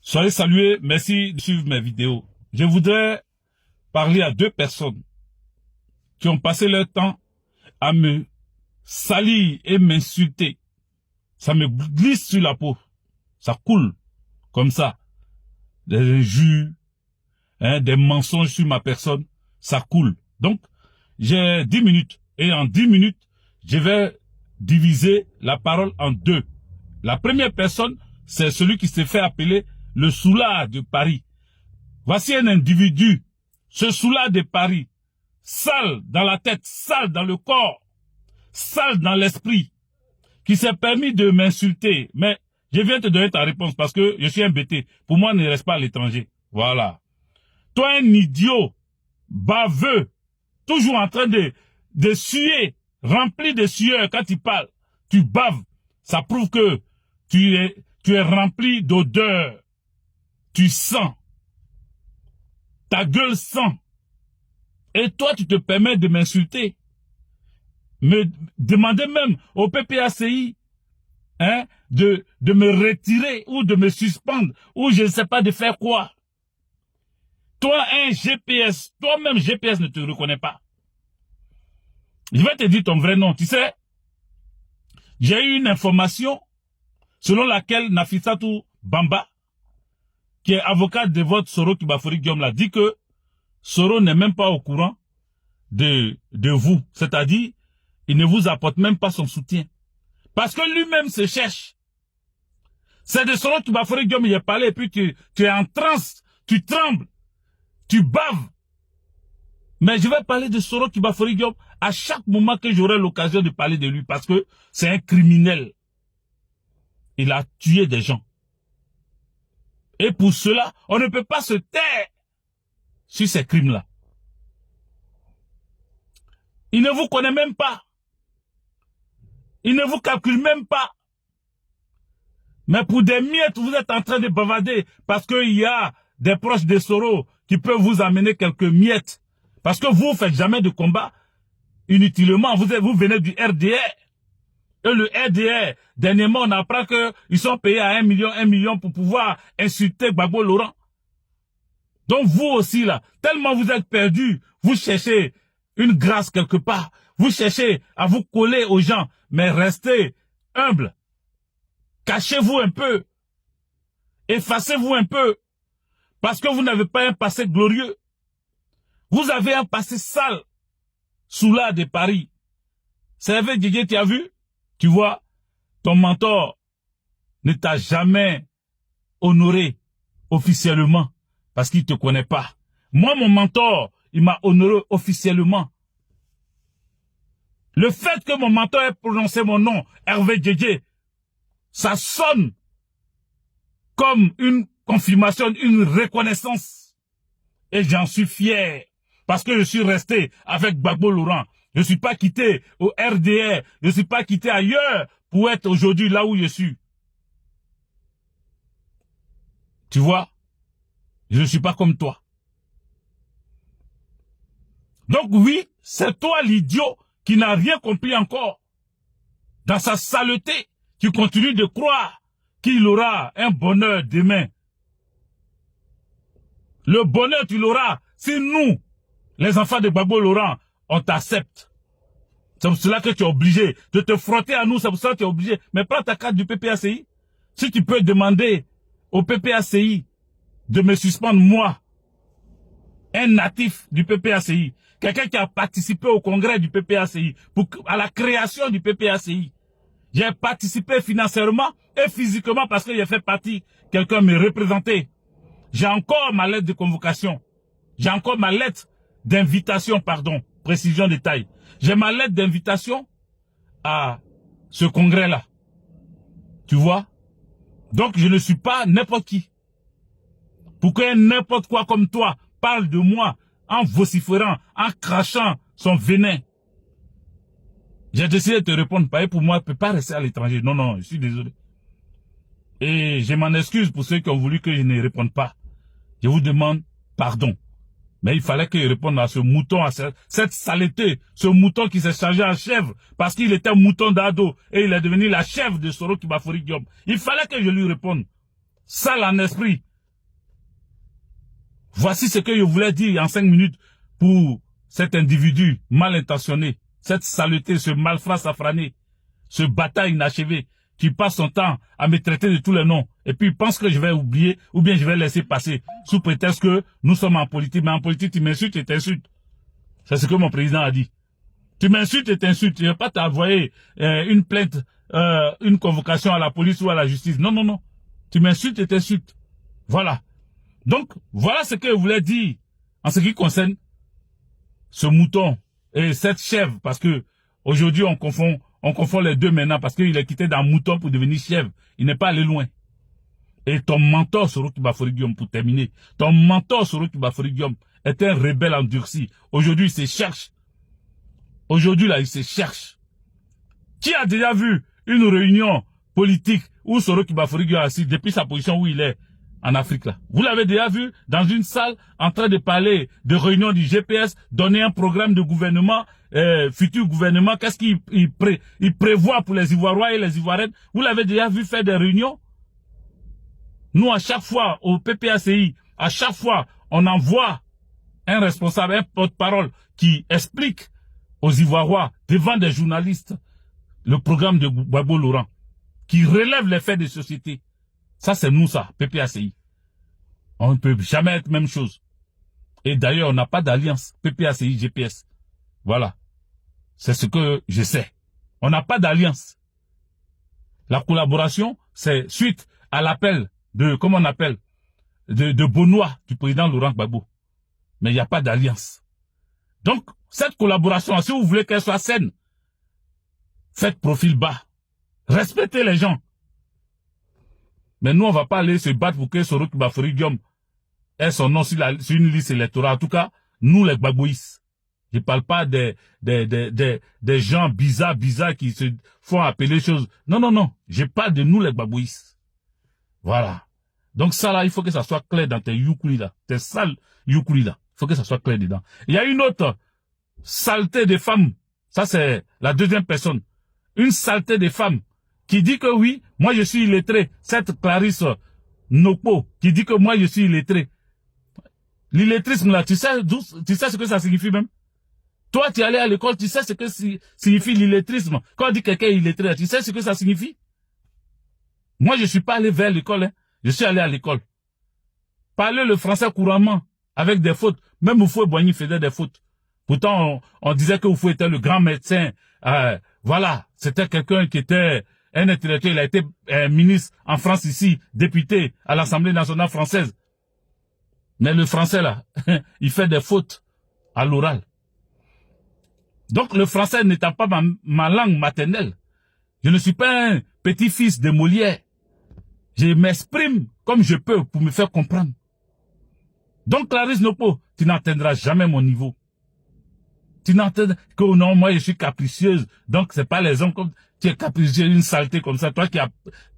Soyez salués, merci de suivre mes vidéos. Je voudrais parler à deux personnes qui ont passé leur temps à me salir et m'insulter. Ça me glisse sur la peau. Ça coule comme ça. Des injures, des mensonges sur ma personne, ça coule. Donc, j'ai 10 minutes. Et en 10 minutes, je vais diviser la parole en deux. La première personne, c'est celui qui s'est fait appeler le soulard de Paris. Voici un individu, ce soulard de Paris, sale dans la tête, sale dans le corps, sale dans l'esprit, qui s'est permis de m'insulter. Mais je viens te donner ta réponse parce que je suis embêté. Pour moi, ne reste pas à l'étranger. Voilà. Toi, un idiot, baveux, toujours en train de suer, rempli de sueur quand tu parles, tu baves. Ça prouve que tu es rempli d'odeur. Tu sens. Ta gueule sent. Et toi, tu te permets de m'insulter. Me demander même au PPACI de me retirer ou de me suspendre ou je ne sais pas de faire quoi. Toi, un GPS, toi-même GPS ne te reconnaît pas. Je vais te dire ton vrai nom. Tu sais, j'ai eu une information selon laquelle Nafissatou Bamba, qui est avocat de votre Soro Kibafori Guillaume, l'a dit que Soro n'est même pas au courant de vous. C'est-à-dire, il ne vous apporte même pas son soutien. Parce que lui-même se cherche. C'est de Soro Kibafori Guillaume, il a parlé et puis tu es en transe, tu trembles, tu baves. Mais je vais parler de Soro Kibafori Guillaume à chaque moment que j'aurai l'occasion de parler de lui parce que c'est un criminel. Il a tué des gens. Et pour cela, on ne peut pas se taire sur ces crimes-là. Il ne vous connaît même pas. Il ne vous calcule même pas. Mais pour des miettes, vous êtes en train de bavarder parce qu'il y a des proches de Soro qui peuvent vous amener quelques miettes. Parce que vous ne faites jamais de combat inutilement. Vous venez du RDR. Et le RDR, dernièrement, on apprend qu'ils sont payés à 1 million pour pouvoir insulter Gbagbo Laurent. Donc vous aussi là, tellement vous êtes perdus, vous cherchez une grâce quelque part. Vous cherchez à vous coller aux gens, mais restez humble. Cachez-vous un peu. Effacez-vous un peu. Parce que vous n'avez pas un passé glorieux. Vous avez un passé sale. Soulard de Paris. Servé Didier, tu as vu? Tu vois, ton mentor ne t'a jamais honoré officiellement parce qu'il ne te connaît pas. Moi, mon mentor, il m'a honoré officiellement. Le fait que mon mentor ait prononcé mon nom, Hervé Didier, ça sonne comme une confirmation, une reconnaissance. Et j'en suis fier parce que je suis resté avec Gbagbo Laurent. Je ne suis pas quitté au RDR. Je ne suis pas quitté ailleurs pour être aujourd'hui là où je suis. Tu vois, je ne suis pas comme toi. Donc oui, c'est toi l'idiot qui n'a rien compris encore. Dans sa saleté, tu continues de croire qu'il aura un bonheur demain. Le bonheur, tu l'auras si nous, les enfants de Gbagbo Laurent, on t'accepte. C'est pour cela que tu es obligé de te frotter à nous. C'est pour cela que tu es obligé. Mais prends ta carte du PPACI. Si tu peux demander au PPACI de me suspendre, moi, un natif du PPACI, quelqu'un qui a participé au congrès du PPACI, à la création du PPACI. J'ai participé financièrement et physiquement parce que j'ai fait partie. Quelqu'un me représentait. J'ai encore ma lettre de convocation. J'ai encore ma lettre d'invitation, pardon. Précision détail. J'ai ma lettre d'invitation à ce congrès-là. Tu vois? Donc, je ne suis pas n'importe qui. Pour que n'importe quoi comme toi parle de moi en vociférant, en crachant son venin. J'ai décidé de te répondre. Pour moi, je ne peux pas rester à l'étranger. Non, non, je suis désolé. Et je m'en excuse pour ceux qui ont voulu que je ne réponde pas. Je vous demande pardon. Mais il fallait qu'il réponde à ce mouton, à cette saleté, ce mouton qui s'est changé en chèvre parce qu'il était mouton d'ado et il est devenu la chèvre de Soro Kibafori Guillaume. Il fallait que je lui réponde. Sale en esprit, Voici ce que je voulais dire en 5 minutes pour cet individu mal intentionné, cette saleté, ce malfrat safrané, ce bâtard inachevé qui passe son temps à me traiter de tous les noms et puis il pense que je vais oublier ou bien je vais laisser passer sous prétexte que nous sommes en politique. Mais en politique, tu m'insultes et t'insultes. C'est ce que mon président a dit. Tu m'insultes et t'insultes. Je ne vais pas t'envoyer une plainte, une convocation à la police ou à la justice. Non, non, non. Tu m'insultes et t'insultes. Voilà. Donc, voilà ce que je voulais dire en ce qui concerne ce mouton et cette chèvre, parce que aujourd'hui on confond les deux maintenant, parce qu'il est quitté d'un mouton pour devenir chèvre. Il n'est pas allé loin. Et ton mentor, Soroki Bafori Guillaume, pour terminer, ton mentor, Soroki Bafori Guillaume, est un rebelle endurci. Aujourd'hui, il se cherche. Aujourd'hui, là, il se cherche. Qui a déjà vu une réunion politique où Soroki Bafori Guillaume est assis depuis sa position où il est en Afrique, là? Vous l'avez déjà vu dans une salle en train de parler de réunion du GPS, donner un programme de gouvernement, futur gouvernement, qu'est-ce qu'il prévoit pour les Ivoiriens et les Ivoiriennes? Vous l'avez déjà vu faire des réunions? Nous, à chaque fois, au PPACI, à chaque fois, on envoie un responsable, un porte-parole qui explique aux Ivoiriens, devant des journalistes, le programme de Gbagbo Laurent, qui relève les faits de société. Ça, c'est nous, ça, PPACI. On ne peut jamais être même chose. Et d'ailleurs, on n'a pas d'alliance, PPACI, GPS. Voilà. C'est ce que je sais. On n'a pas d'alliance. La collaboration, c'est suite à l'appel de, comment on appelle, de Benoît, du président Laurent Gbagbo. Mais il n'y a pas d'alliance. Donc, cette collaboration, si vous voulez qu'elle soit saine, faites profil bas. Respectez les gens. Mais nous, on ne va pas aller se battre pour que Soroki Bafori Guillaume ait son nom sur une liste électorale. En tout cas, nous, les Gbagboïs. Je ne parle pas des gens bizarres qui se font appeler choses. Non, non, non. Je parle de nous, les Gbagboïs. Voilà. Donc ça, là, il faut que ça soit clair dans tes youkuli, là. Tes sales youkuli, là. Il faut que ça soit clair dedans. Il y a une autre saleté des femmes. Ça, c'est la deuxième personne. Une saleté des femmes qui dit que oui, moi je suis illettré. Cette Clarisse Nokpo qui dit que moi je suis illettré. L'illettrisme là, tu sais ce que ça signifie même? Toi, tu es allé à l'école, tu sais ce que signifie l'illettrisme. Quand on dit quelqu'un est illettré, tu sais ce que ça signifie? Moi, je suis pas allé vers l'école, hein. Je suis allé à l'école. Parler le français couramment, avec des fautes. Même Oufoué Boigny faisait des fautes. Pourtant, on disait que Oufoué était le grand médecin. Voilà, c'était quelqu'un qui était un intellectuel. Il a été ministre en France ici, député à l'Assemblée nationale française. Mais le français, là, il fait des fautes à l'oral. Donc, le français n'étant pas ma langue maternelle, je ne suis pas un petit-fils de Molière. Je m'exprime comme je peux pour me faire comprendre. Donc, Clarisse Nokpo, tu n'atteindras jamais mon niveau. Tu n'entends que non, moi je suis capricieuse. Donc c'est pas les hommes comme tu es capricieuse, une saleté comme ça. Toi qui as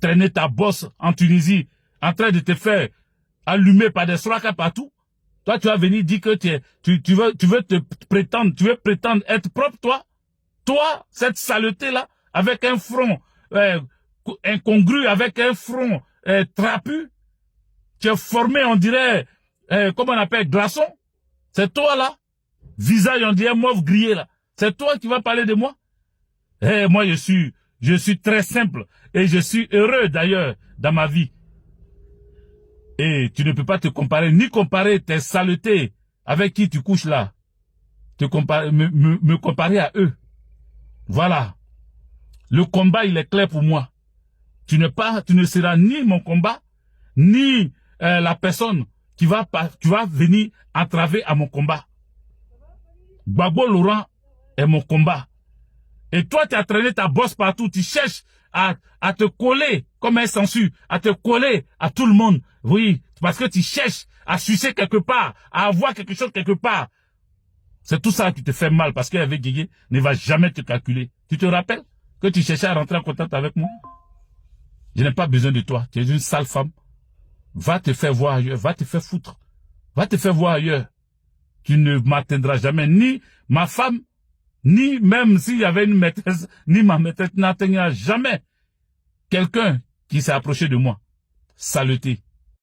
traîné ta bosse en Tunisie, en train de te faire allumer par des srakas partout. Toi tu vas venir dire que tu veux prétendre être propre, toi. Toi, cette saleté là, avec un front incongru, avec un front trapu, tu es formé, on dirait, comment on appelle, glaçon. C'est toi là. Visage, on dirait mauve grillé là. C'est toi qui vas parler de moi? Moi, je suis très simple. Et je suis heureux d'ailleurs dans ma vie. Et tu ne peux pas te comparer, ni comparer tes saletés avec qui tu couches là. Me comparer à eux. Voilà. Le combat, il est clair pour moi. Tu ne seras ni mon combat, ni la personne qui va venir entraver à mon combat. Gbagbo Laurent est mon combat. Et toi, tu as traîné ta bosse partout. Tu cherches à te coller comme un sensu, à te coller à tout le monde. Oui, parce que tu cherches à sucer quelque part, à avoir quelque chose quelque part. C'est tout ça qui te fait mal parce qu'avec Guégué ne va jamais te calculer. Tu te rappelles que tu cherchais à rentrer en contact avec moi? Je n'ai pas besoin de toi. Tu es une sale femme. Va te faire voir ailleurs. Va te faire foutre. Va te faire voir ailleurs. Tu ne m'atteindras jamais, ni ma femme, ni même s'il y avait une maîtresse, ni ma maîtresse n'atteindra jamais quelqu'un qui s'est approché de moi. Saleté.